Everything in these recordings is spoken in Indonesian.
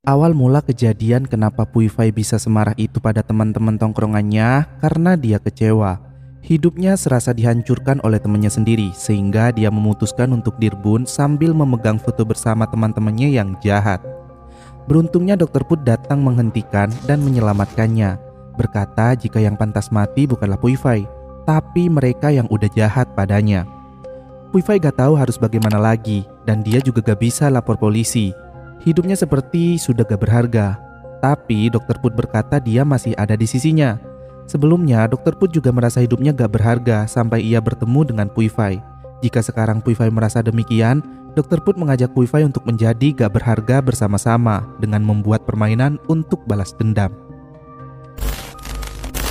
Awal mula kejadian kenapa Pui Fai bisa semarah itu pada teman-teman tongkrongannya karena dia kecewa. Hidupnya serasa dihancurkan oleh temannya sendiri sehingga dia memutuskan untuk dirbun sambil memegang foto bersama teman-temannya yang jahat. Beruntungnya Dr. Put datang menghentikan dan menyelamatkannya, berkata jika yang pantas mati bukanlah Pui Fai, tapi mereka yang udah jahat padanya. Pui Fai gak tahu harus bagaimana lagi dan dia juga gak bisa lapor polisi. Hidupnya seperti sudah gak berharga. Tapi Dr. Put berkata dia masih ada di sisinya. Sebelumnya Dr. Put juga merasa hidupnya gak berharga sampai ia bertemu dengan Pui Fai. Jika sekarang Pui Fai merasa demikian, Dr. Put mengajak Pui Fai untuk menjadi gak berharga bersama-sama dengan membuat permainan untuk balas dendam.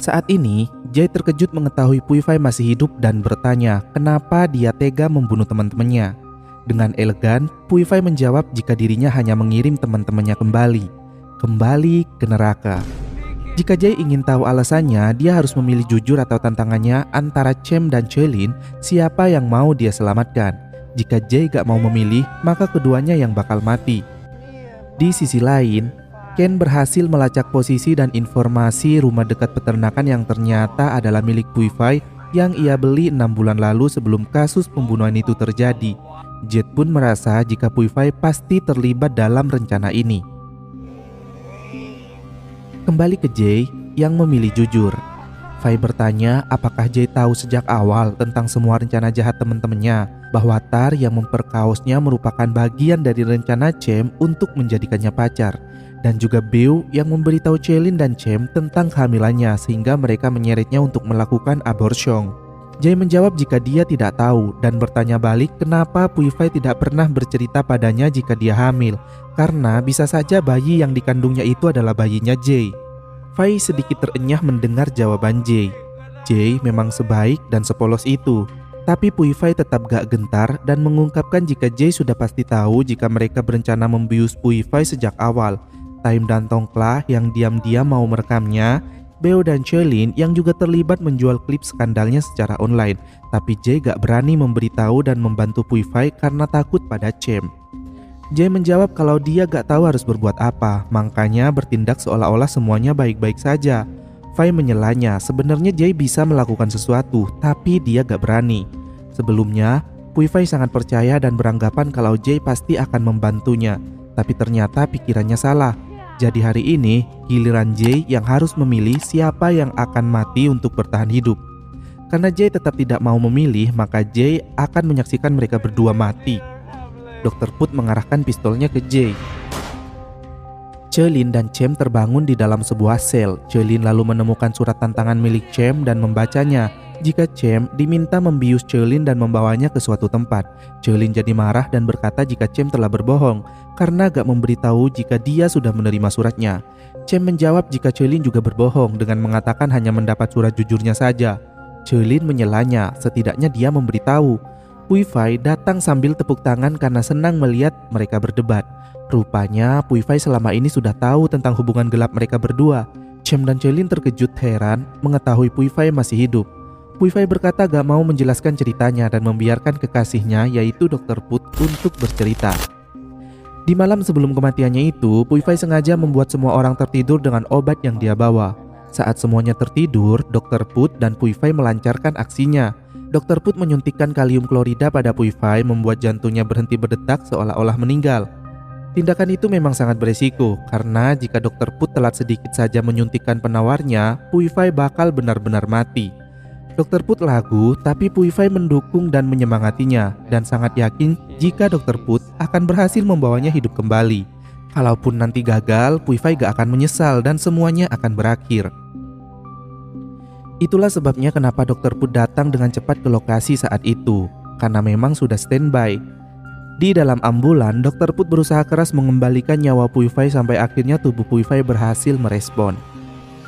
Saat ini, Jay terkejut mengetahui Pui Fai masih hidup dan bertanya kenapa dia tega membunuh teman-temannya. Dengan elegan, Pui Fai menjawab jika dirinya hanya mengirim teman-temannya kembali ke neraka. Jika Jay ingin tahu alasannya, dia harus memilih jujur atau tantangannya antara Chem dan Chelin, siapa yang mau dia selamatkan. Jika Jay gak mau memilih, maka keduanya yang bakal mati. Di sisi lain, Ken berhasil melacak posisi dan informasi rumah dekat peternakan yang ternyata adalah milik Pui Fai yang ia beli 6 bulan lalu sebelum kasus pembunuhan itu terjadi. Jet pun merasa jika Pui Fai pasti terlibat dalam rencana ini. Kembali ke Jay yang memilih jujur. Fai bertanya apakah Jay tahu sejak awal tentang semua rencana jahat teman-temannya, bahwa Tar yang memperkaosnya merupakan bagian dari rencana Chem untuk menjadikannya pacar, dan juga Beau yang memberitahu Chelin dan Chem tentang kehamilannya sehingga mereka menyeretnya untuk melakukan abortion. Jay menjawab jika dia tidak tahu dan bertanya balik kenapa Pui Fai tidak pernah bercerita padanya jika dia hamil, karena bisa saja bayi yang dikandungnya itu adalah bayinya Jay. Fai sedikit terenyah mendengar jawaban Jay. Jay memang sebaik dan sepolos itu, tapi Pui Fai tetap gak gentar dan mengungkapkan jika Jay sudah pasti tahu jika mereka berencana membius Pui Fai sejak awal. Taim dan Tongkla yang diam-diam mau merekamnya, Beau dan Chelin yang juga terlibat menjual klip skandalnya secara online, tapi Jay gak berani memberitahu dan membantu Pui Fai karena takut pada Chem. Jay menjawab kalau dia gak tahu harus berbuat apa, makanya bertindak seolah-olah semuanya baik-baik saja. Fai menyelanya, sebenarnya Jay bisa melakukan sesuatu, tapi dia gak berani. Sebelumnya, Pui Fai sangat percaya dan beranggapan kalau Jay pasti akan membantunya, tapi ternyata pikirannya salah. Jadi hari ini, giliran Jay yang harus memilih siapa yang akan mati untuk bertahan hidup. Karena Jay tetap tidak mau memilih, maka Jay akan menyaksikan mereka berdua mati. Dr. Put mengarahkan pistolnya ke Jay. Chelin dan Chem terbangun di dalam sebuah sel. Chelin lalu menemukan surat tantangan milik Chem dan membacanya. Jika Chem diminta membius Chelin dan membawanya ke suatu tempat. Chelin jadi marah dan berkata jika Chem telah berbohong karena gak memberitahu jika dia sudah menerima suratnya. Chem menjawab jika Chelin juga berbohong dengan mengatakan hanya mendapat surat jujurnya saja. Chelin menyelanya, setidaknya dia memberitahu. Pui Fai datang sambil tepuk tangan karena senang melihat mereka berdebat. Rupanya Pui Fai selama ini sudah tahu tentang hubungan gelap mereka berdua. Chem dan Chelin terkejut heran mengetahui Pui Fai masih hidup. Pui Fai berkata gak mau menjelaskan ceritanya dan membiarkan kekasihnya yaitu Dr. Put untuk bercerita. Di malam sebelum kematiannya itu, Pui Fai sengaja membuat semua orang tertidur dengan obat yang dia bawa. Saat semuanya tertidur, Dr. Put dan Pui Fai melancarkan aksinya. Dr. Put menyuntikkan kalium klorida pada Pui Fai membuat jantungnya berhenti berdetak seolah-olah meninggal. Tindakan itu memang sangat beresiko karena jika Dr. Put telat sedikit saja menyuntikkan penawarnya, Pui Fai bakal benar-benar mati. Dr. Put ragu, tapi Pui Fai mendukung dan menyemangatinya dan sangat yakin jika Dr. Put akan berhasil membawanya hidup kembali. Kalaupun nanti gagal, Pui Fai gak akan menyesal dan semuanya akan berakhir. Itulah sebabnya kenapa Dr. Put datang dengan cepat ke lokasi saat itu, karena memang sudah standby. Di dalam ambulan, Dr. Put berusaha keras mengembalikan nyawa Pui Fai sampai akhirnya tubuh Pui Fai berhasil merespon.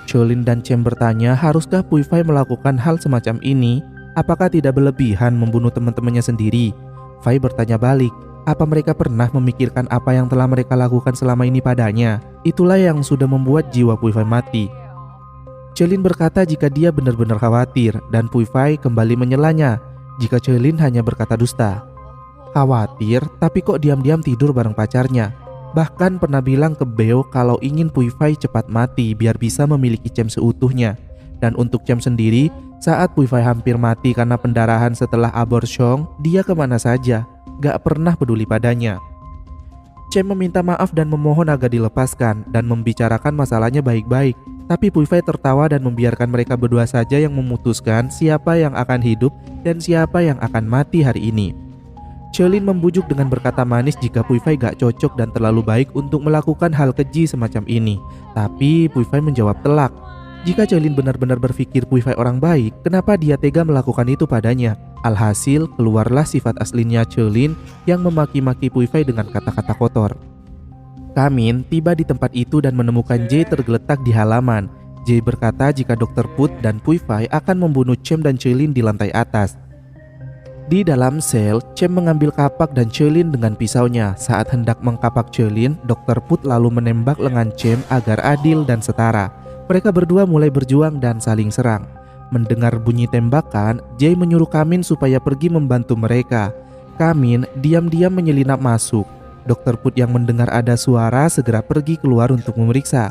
Chelin dan Chem bertanya, haruskah Pui Fai melakukan hal semacam ini? Apakah tidak berlebihan membunuh teman-temannya sendiri? Fai bertanya balik, apa mereka pernah memikirkan apa yang telah mereka lakukan selama ini padanya? Itulah yang sudah membuat jiwa Pui Fai mati. Chelin berkata jika dia benar-benar khawatir dan Pui Fai kembali menyelanya jika Chelin hanya berkata dusta. Khawatir, tapi kok diam-diam tidur bareng pacarnya? Bahkan pernah bilang ke Beo kalau ingin Pui Fai cepat mati biar bisa memiliki Cem seutuhnya. Dan untuk Cem sendiri, saat Pui Fai hampir mati karena pendarahan setelah abortion, dia kemana saja, gak pernah peduli padanya. Cem meminta maaf dan memohon agar dilepaskan dan membicarakan masalahnya baik-baik. Tapi Pui Fai tertawa dan membiarkan mereka berdua saja yang memutuskan siapa yang akan hidup dan siapa yang akan mati hari ini. Chelin membujuk dengan berkata manis jika Pui Fai gak cocok dan terlalu baik untuk melakukan hal keji semacam ini. Tapi Pui Fai menjawab telak. Jika Chelin benar-benar berpikir Pui Fai orang baik, kenapa dia tega melakukan itu padanya? Alhasil keluarlah sifat aslinya Chelin yang memaki-maki Pui Fai dengan kata-kata kotor. Kamin tiba di tempat itu dan menemukan Jay tergeletak di halaman. Jay berkata jika Dr. Put dan Pui Fai akan membunuh Cem dan Chelin di lantai atas. Di dalam sel, Cem mengambil kapak dan Chelin dengan pisaunya. Saat hendak mengkapak Chelin, Dr. Put lalu menembak lengan Cem agar adil dan setara. Mereka berdua mulai berjuang dan saling serang. Mendengar bunyi tembakan, Jay menyuruh Kamin supaya pergi membantu mereka. Kamin diam-diam menyelinap masuk. Dr. Put yang mendengar ada suara segera pergi keluar untuk memeriksa.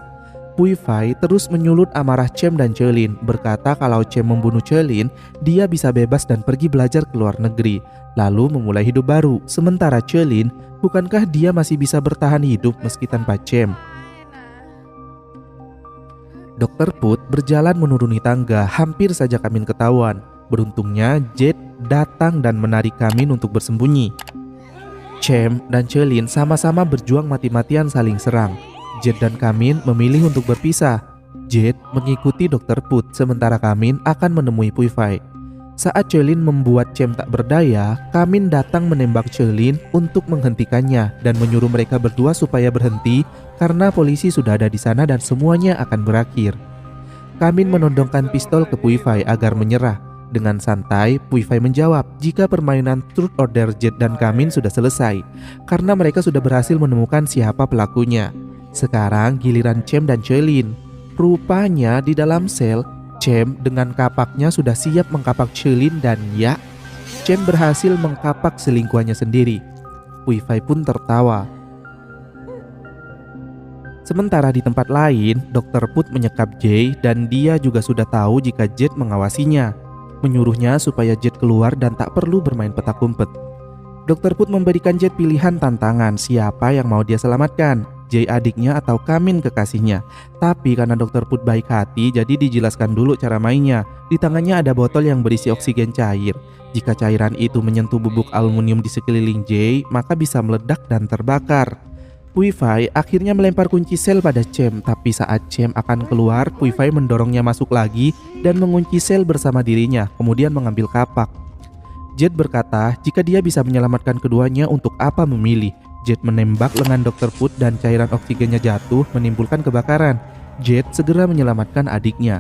Pui Fai terus menyulut amarah Cem dan Chelin, berkata kalau Cem membunuh Chelin, dia bisa bebas dan pergi belajar ke luar negeri, lalu memulai hidup baru. Sementara Chelin, bukankah dia masih bisa bertahan hidup meski tanpa Cem? Dr. Put berjalan menuruni tangga, hampir saja Kamin ketahuan. Beruntungnya Jet datang dan menarik Kamin untuk bersembunyi. Cem dan Chelin sama-sama berjuang mati-matian saling serang. Jet dan Kamin memilih untuk berpisah. Jet mengikuti Dr. Put, sementara Kamin akan menemui Pui Fai. Saat Chelin membuat Cem tak berdaya, Kamin datang menembak Chelin untuk menghentikannya dan menyuruh mereka berdua supaya berhenti karena polisi sudah ada di sana dan semuanya akan berakhir. Kamin menodongkan pistol ke Pui Fai agar menyerah. Dengan santai, Pui Fai menjawab jika permainan Truth or Dare Jet dan Kamin sudah selesai karena mereka sudah berhasil menemukan siapa pelakunya. Sekarang giliran Cem dan Chelin. Rupanya di dalam sel, Cem dengan kapaknya sudah siap mengkapak Chelin dan ya, Cem berhasil mengkapak selingkuhannya sendiri. Pui Fai pun tertawa. Sementara di tempat lain, Dr. Put menyekap Jay dan dia juga sudah tahu jika Jet mengawasinya. Menyuruhnya supaya Jet keluar dan tak perlu bermain petak umpet. Dr. Put memberikan Jet pilihan tantangan siapa yang mau dia selamatkan, Jay adiknya atau Kamin kekasihnya. Tapi karena Dr. Put baik hati, jadi dijelaskan dulu cara mainnya. Di tangannya ada botol yang berisi oksigen cair. Jika cairan itu menyentuh bubuk aluminium di sekeliling Jay, maka bisa meledak dan terbakar. Pui Fai akhirnya melempar kunci sel pada Cem, tapi saat Cem akan keluar, Pui Fai mendorongnya masuk lagi dan mengunci sel bersama dirinya, kemudian mengambil kapak. Jet berkata jika dia bisa menyelamatkan keduanya, untuk apa memilih. Jet menembak lengan Dr. Put dan cairan oksigennya jatuh menimbulkan kebakaran. Jet segera menyelamatkan adiknya.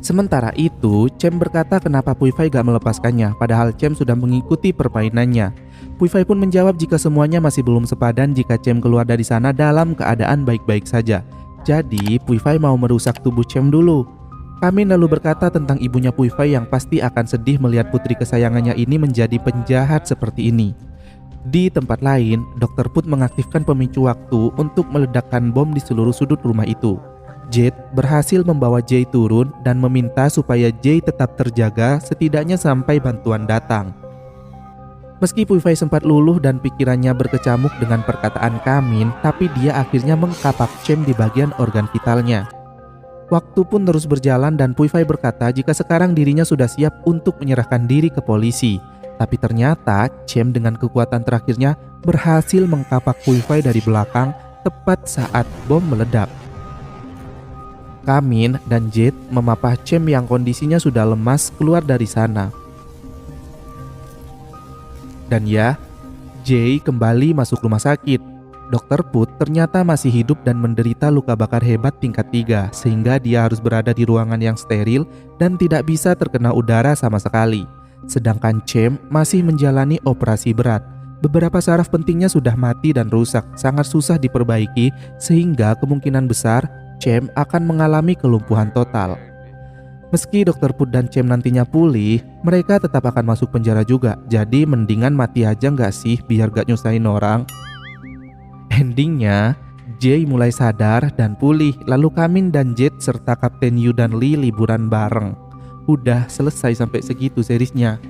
Sementara itu, Cem berkata kenapa Pui Fai gak melepaskannya, padahal Cem sudah mengikuti permainannya. Pui Fai pun menjawab jika semuanya masih belum sepadan jika Cem keluar dari sana dalam keadaan baik-baik saja. Jadi, Pui Fai mau merusak tubuh Cem dulu. Kamin lalu berkata tentang ibunya Pui Fai yang pasti akan sedih melihat putri kesayangannya ini menjadi penjahat seperti ini. Di tempat lain, Dr. Put mengaktifkan pemicu waktu untuk meledakkan bom di seluruh sudut rumah itu. Jet berhasil membawa Jay turun dan meminta supaya Jay tetap terjaga setidaknya sampai bantuan datang. Meski Pui Fai sempat luluh dan pikirannya berkecamuk dengan perkataan Kamin, tapi dia akhirnya mengkapak Cem di bagian organ vitalnya. Waktu pun terus berjalan dan Pui Fai berkata jika sekarang dirinya sudah siap untuk menyerahkan diri ke polisi. Tapi ternyata Cem dengan kekuatan terakhirnya berhasil mengkapak Pui Fai dari belakang tepat saat bom meledak. Kamin dan Jet memapah Cem yang kondisinya sudah lemas keluar dari sana. Dan ya, Jay kembali masuk rumah sakit. Dr. Put ternyata masih hidup dan menderita luka bakar hebat tingkat 3, sehingga dia harus berada di ruangan yang steril dan tidak bisa terkena udara sama sekali. Sedangkan Cem masih menjalani operasi berat. Beberapa saraf pentingnya sudah mati dan rusak, sangat susah diperbaiki, sehingga kemungkinan besar Cem akan mengalami kelumpuhan total. Meski Dr. Put dan Cem nantinya pulih, mereka tetap akan masuk penjara juga. Jadi mendingan mati aja gak sih biar gak nyusahin orang? Endingnya, Jay mulai sadar dan pulih, lalu Kamin dan Jet serta Kapten Yu dan Lee liburan bareng. Udah selesai sampai segitu seriesnya.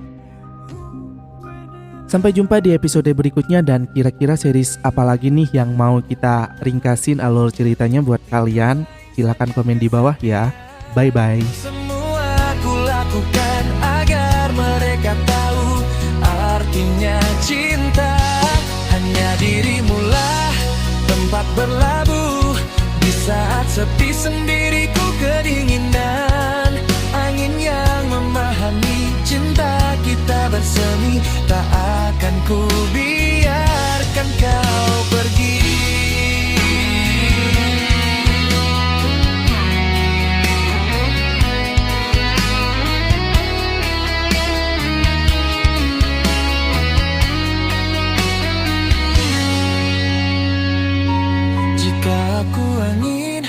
Sampai jumpa di episode berikutnya, dan kira-kira series apa lagi nih yang mau kita ringkasin alur ceritanya buat kalian? Silahkan komen di bawah ya. Bye-bye. Semua aku lakukan agar mereka tahu artinya cinta. Hanya dirimulah tempat berlabuh di saat sepi sendiriku kedinginan. Angin yang memahami cinta kita bersemi, tak akan ku biarkan kau pergi. Aku angin,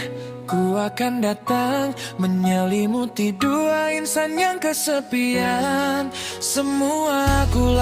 ku akan datang menyelimuti dua insan yang kesepian. Semua aku